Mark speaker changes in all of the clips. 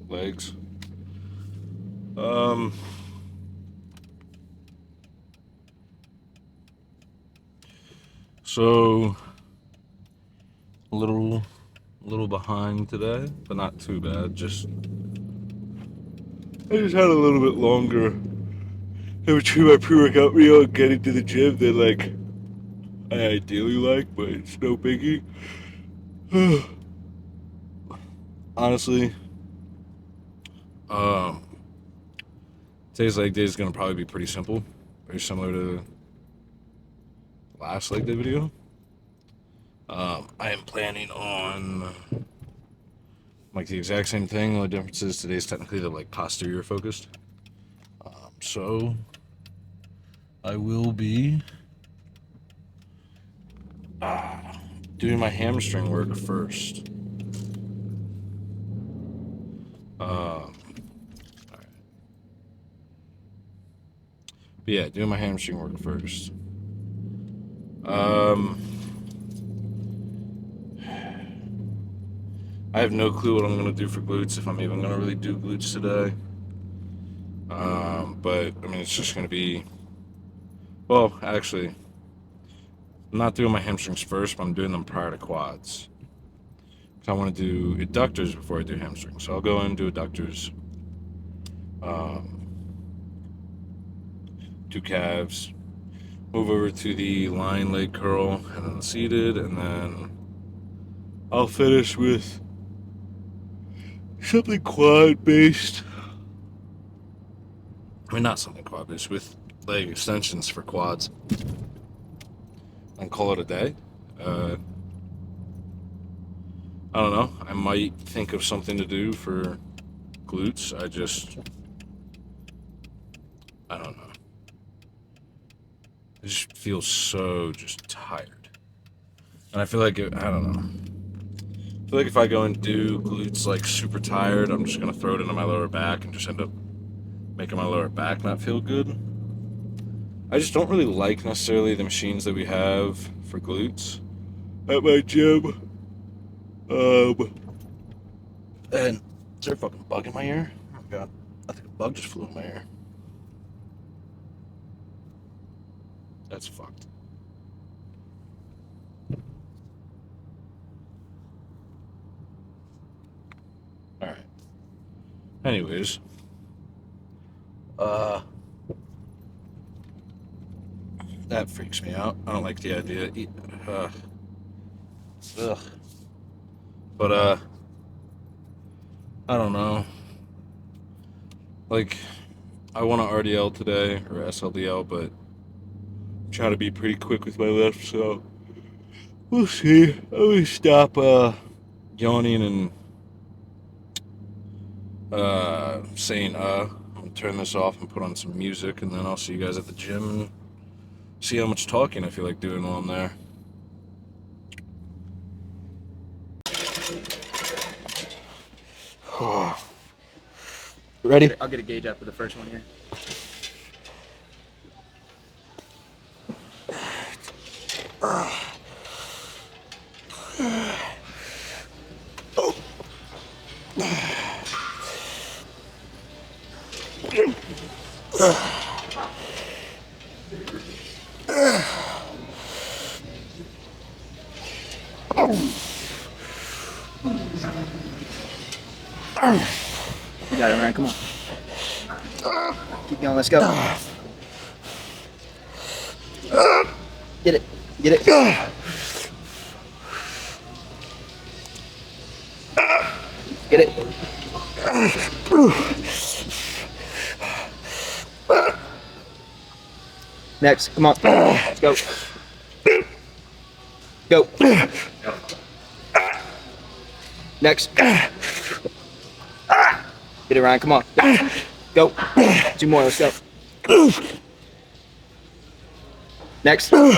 Speaker 1: legs. So a little behind today, but not too bad. I just had a little bit longer in between my pre-workout meal and getting to the gym than like I ideally like, but it's no biggie. Honestly, today's leg day is gonna probably be pretty simple, very similar to the last leg day video. I am planning on like the exact same thing. The only difference is today's technically the like posterior focused. So I will be doing my hamstring work first. But yeah, doing my hamstring work first. I have no clue what I'm gonna do for glutes, if I'm even gonna really do glutes today. But I mean, it's just gonna be. Well, actually, I'm not doing my hamstrings first, but I'm doing them prior to quads. I want to do adductors before I do hamstrings. So I'll go and do adductors, do calves, move over to the lying leg curl, and then seated, and then I'll finish with something quad based. I mean, not something quad based, with leg extensions for quads, and call it a day. I don't know. I might think of something to do for glutes. I don't know. I just feel so just tired. And I feel like, I don't know. I feel like if I go and do glutes like super tired, I'm just going to throw it into my lower back and just end up making my lower back not feel good. I just don't really like necessarily the machines that we have for glutes at my gym. And is there a fucking bug in my ear? Oh my god. I think a bug just flew in my ear. That's fucked. Alright. Anyways. That freaks me out. I don't like the idea. Ugh. But, I don't know. Like, I want an RDL today, or SLDL, but I'm trying to be pretty quick with my lift, so we'll see. I'm gonna stop, yawning and, saying, I'm gonna turn this off and put on some music, and then I'll see you guys at the gym and see how much talking I feel like doing while I'm there. Ready?
Speaker 2: I'll get a gauge after the first one here. You got it, Ryan. Come on. Keep going. Let's go. Get it. Get it. Get it. Next. Come on. Let's go. Go. Next. Get it, Ryan. Come on. Go. 2 more. Let's go. Next. All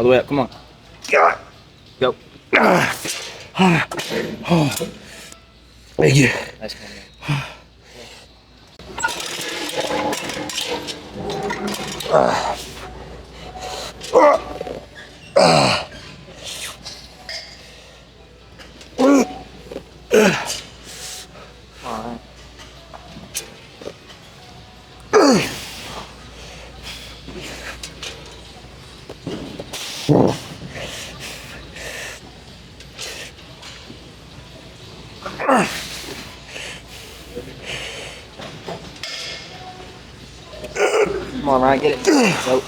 Speaker 2: the way up. Come on. Go.
Speaker 1: Thank you.
Speaker 2: Nice one. Come on, Ryan, get it. Nope.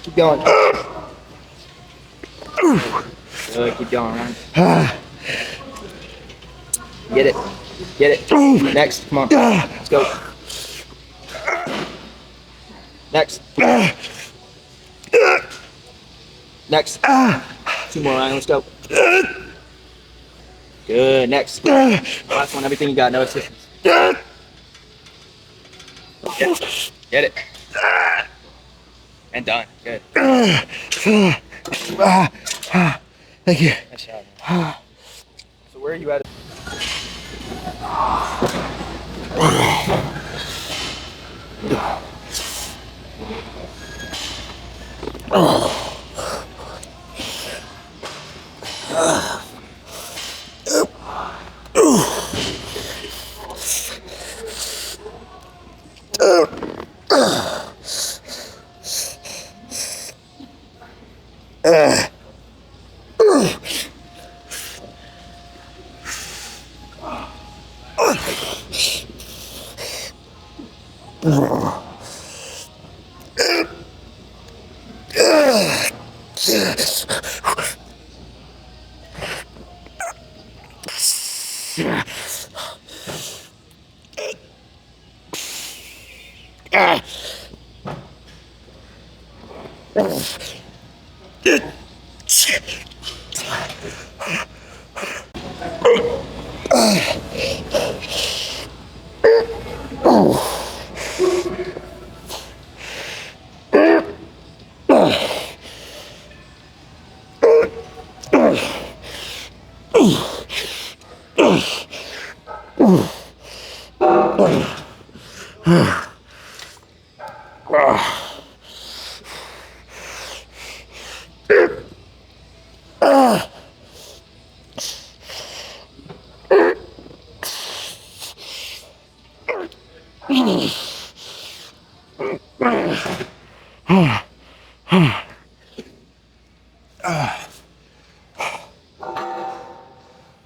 Speaker 2: Keep going. Good, keep going, Ryan. Get it. Get it. Next, come on. Let's go. Next. Next. 2 more, Ryan. Let's go. Good. Next. Last one. Everything you got. No assistance. Get it. And done. Good.
Speaker 3: Thank you.
Speaker 2: Nice job, man. So where are you at?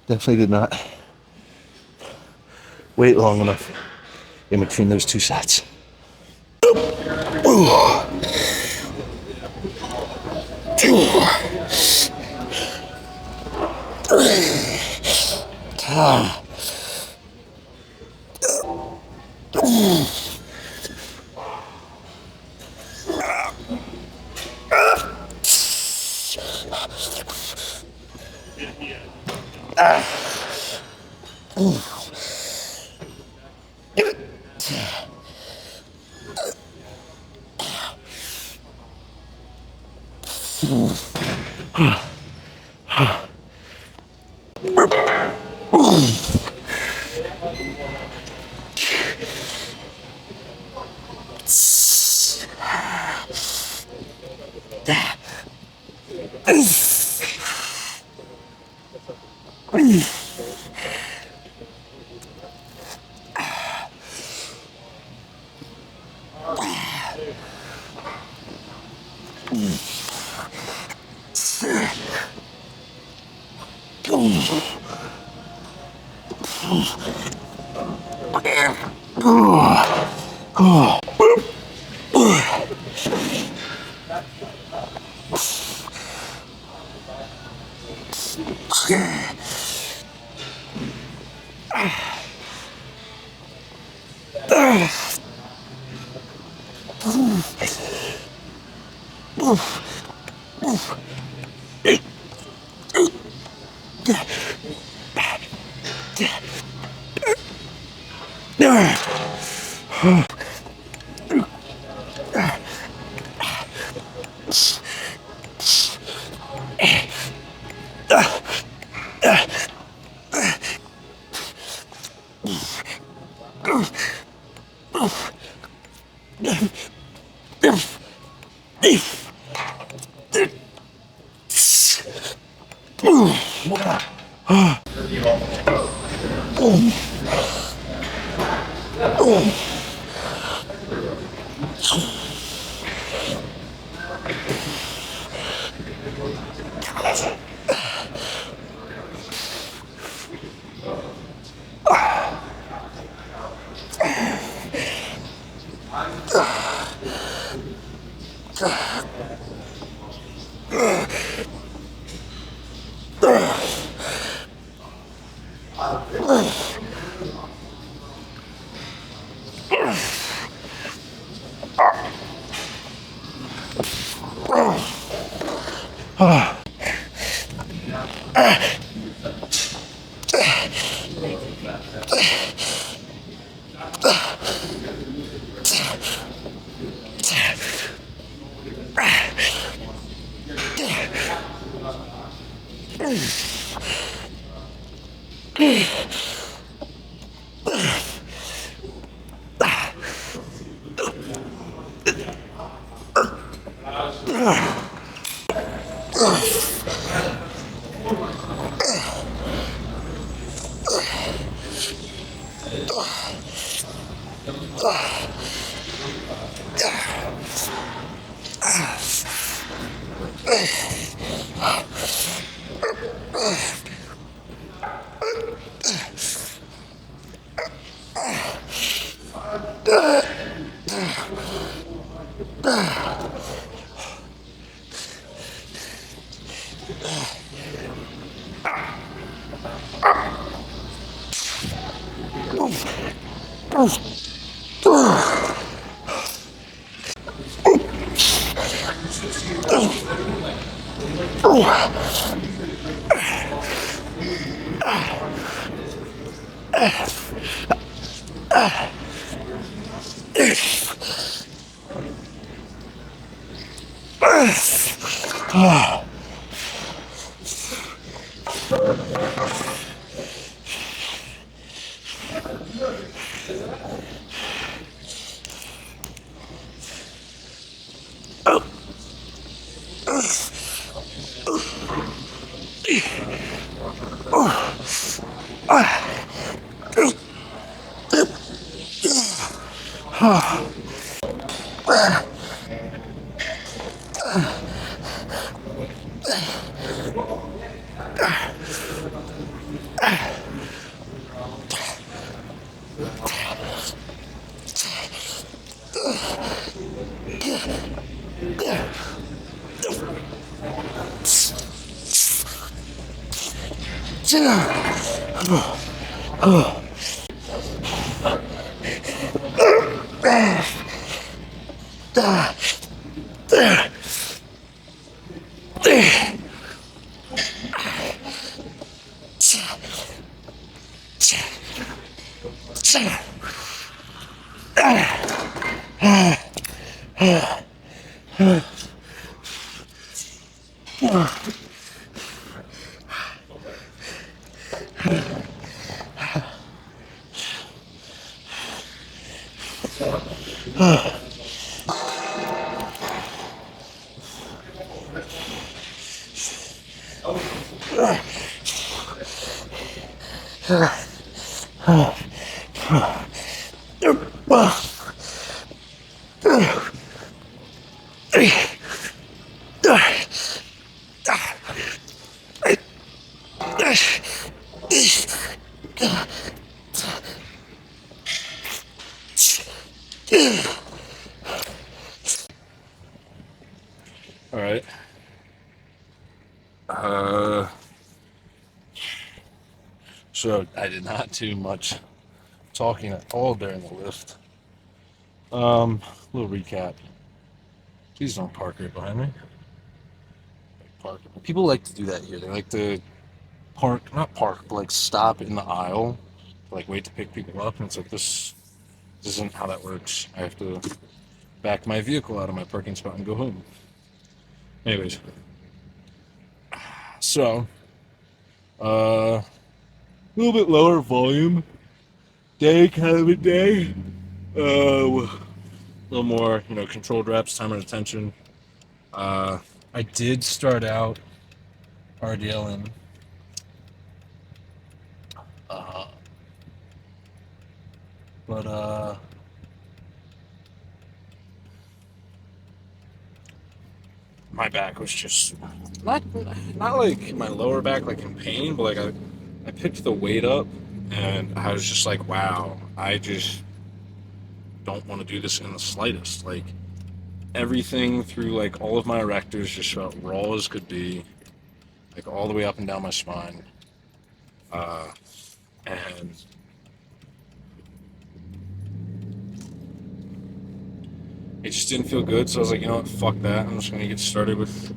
Speaker 3: Definitely did not wait long enough in between those 2 sets.
Speaker 1: All right. So I did not do much talking at all during the lift. Little recap. Please don't park right behind me. Park. People like to do that here. They like to park, not park, but like stop in the aisle, like wait to pick people up. And it's like this isn't how that works. I have to back my vehicle out of my parking spot and go home. Anyways, so a little bit lower volume day, kind of a day. A little more, controlled reps, time and attention. I did start out RDLing. But my back was just not like my lower back like in pain, but like I picked the weight up and I was just like, wow, I just don't want to do this in the slightest. Like everything through like all of my erectors just felt raw as could be, like all the way up and down my spine. And it just didn't feel good, so I was like, you know what, fuck that. I'm just gonna get started with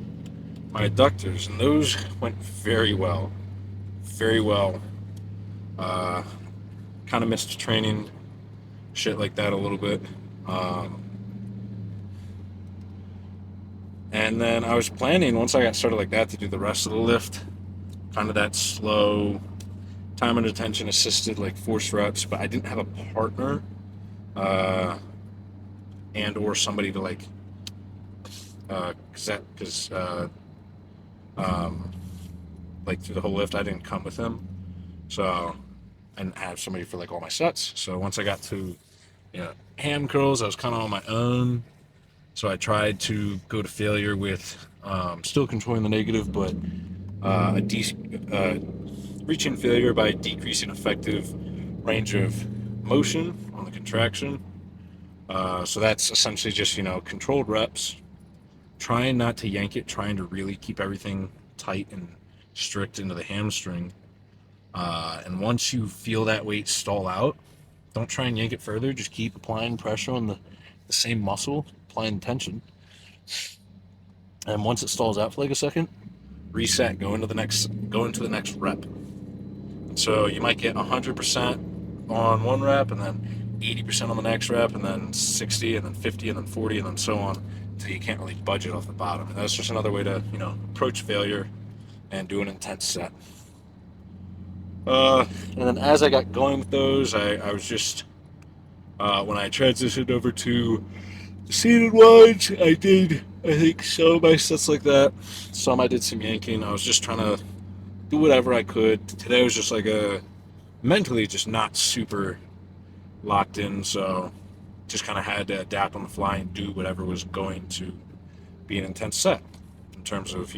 Speaker 1: my adductors, and those went very well. Very well. Kind of missed training, shit like that a little bit. And then I was planning, once I got started like that, to do the rest of the lift, kind of that slow, time and attention assisted, like force reps, but I didn't have a partner and or somebody to like, like through the whole lift, I didn't come with him. So I didn't have somebody for like all my sets. So once I got to, ham curls, I was kind of on my own. So I tried to go to failure with still controlling the negative, but reaching failure by decreasing effective range of motion on the contraction. So that's essentially just, controlled reps, trying not to yank it, trying to really keep everything tight and strict into the hamstring. And once you feel that weight stall out, don't try and yank it further. Just keep applying pressure on the same muscle, applying tension. And once it stalls out for like a second, reset, go into the next rep. So you might get 100% on one rep, and then 80% on the next rep, and then 60, and then 50, and then 40, and then so on, until you can't really budge it off the bottom. And that's just another way to, approach failure and do an intense set. And then as I got going with those, I was just, when I transitioned over to seated ones, I did, I think, some of my sets like that. Some I did some yanking. I was just trying to do whatever I could. Today was just like mentally just not super locked in, so just kind of had to adapt on the fly and do whatever was going to be an intense set in terms of,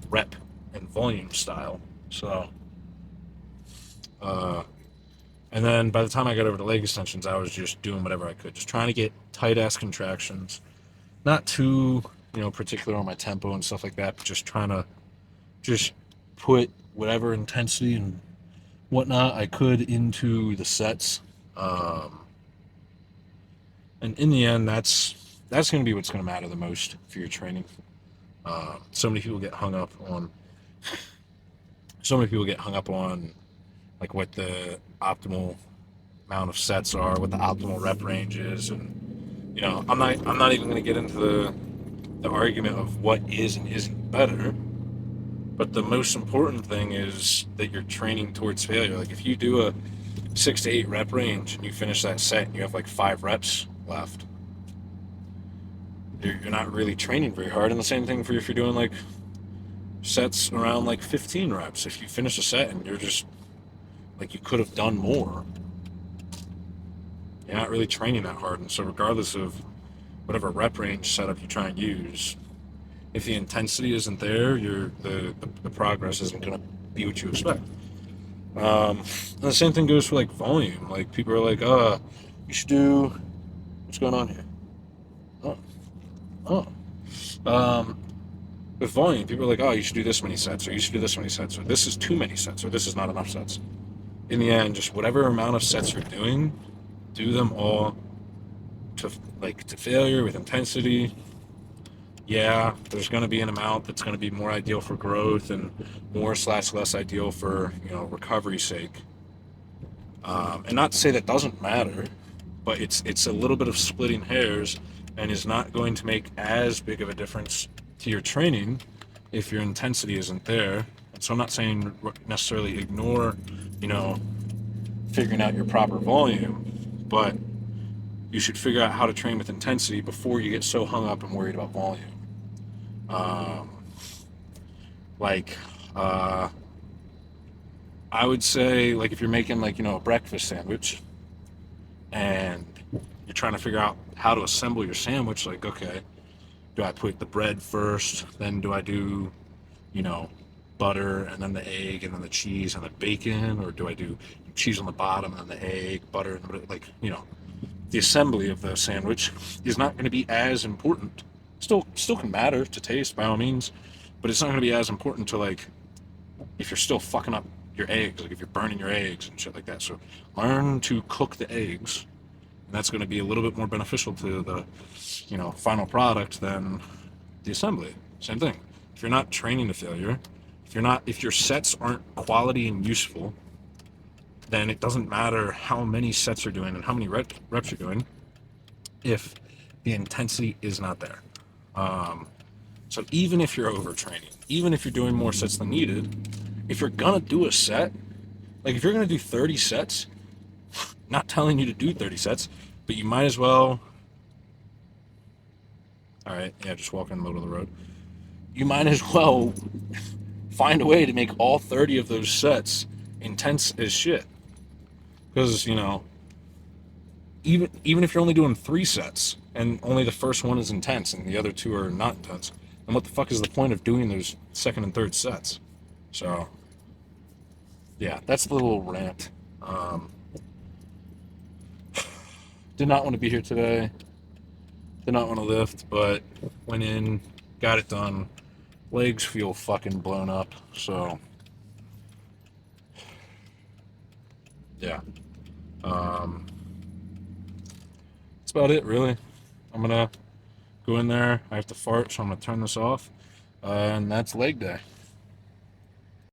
Speaker 1: rep and volume style. So, and then by the time I got over to leg extensions, I was just doing whatever I could, just trying to get tight-ass contractions, not too, particular on my tempo and stuff like that, but just trying to just put whatever intensity and whatnot I could into the sets. And in the end, that's going to be what's going to matter the most for your training. So many people get hung up on like what the optimal amount of sets are, what the optimal rep range is, and I'm not even going to get into the argument of what is and isn't better. But the most important thing is that you're training towards failure. Like if you do a 6 to 8 rep range and you finish that set and you have like 5 reps left, you're not really training very hard. And the same thing for if you're doing like sets around like 15 reps. If you finish a set and you're just like, you could have done more, you're not really training that hard. And so regardless of whatever rep range setup you try and use, if the intensity isn't there, the progress isn't going to be what you expect. And the same thing goes for like volume. Like people are like, you should do, what's going on here? With volume, people are like, you should do this many sets, or you should do this many sets, or this is too many sets, or this is not enough sets. In the end, just whatever amount of sets you're doing, do them all to failure with intensity. Yeah, there's going to be an amount that's going to be more ideal for growth and more/less ideal for, recovery's sake. And not to say that doesn't matter, but it's a little bit of splitting hairs and is not going to make as big of a difference to your training if your intensity isn't there. And so I'm not saying necessarily ignore, figuring out your proper volume, but you should figure out how to train with intensity before you get so hung up and worried about volume. I would say, like, if you're making, like, a breakfast sandwich and you're trying to figure out how to assemble your sandwich, like, okay, Do I put the bread first? Then do I do, you know, butter and then the egg and then the cheese and the bacon? Or do I do cheese on the bottom and then the egg, butter, and like, you know, the assembly of the sandwich is not going to be as important. Still can matter to taste by all means, but it's not going to be as important to, like, if you're still fucking up your eggs, like if you're burning your eggs and shit like that. So learn to cook the eggs, and that's going to be a little bit more beneficial to the, you know, final product than the assembly. Same thing. If you're not training to failure, if your sets aren't quality and useful, then it doesn't matter how many sets you're doing and how many reps you're doing if the intensity is not there. So even if you're overtraining, even if you're doing more sets than needed, if you're gonna do a set, like if you're gonna do 30 sets, not telling you to do 30 sets, but you might as well, all right, yeah, just walk in the middle of the road. You might as well find a way to make all 30 of those sets intense as shit. Because, you know, even if you're only doing 3 sets and only the first one is intense and the other 2 are not intense, then what the fuck is the point of doing those second and third sets? So, yeah, that's the little rant. Did not want to be here today. Did not want to lift, but went in, got it done. Legs feel fucking blown up, so yeah. That's about it, really. I'm gonna go in there. I have to fart, so I'm gonna turn this off. And that's leg day.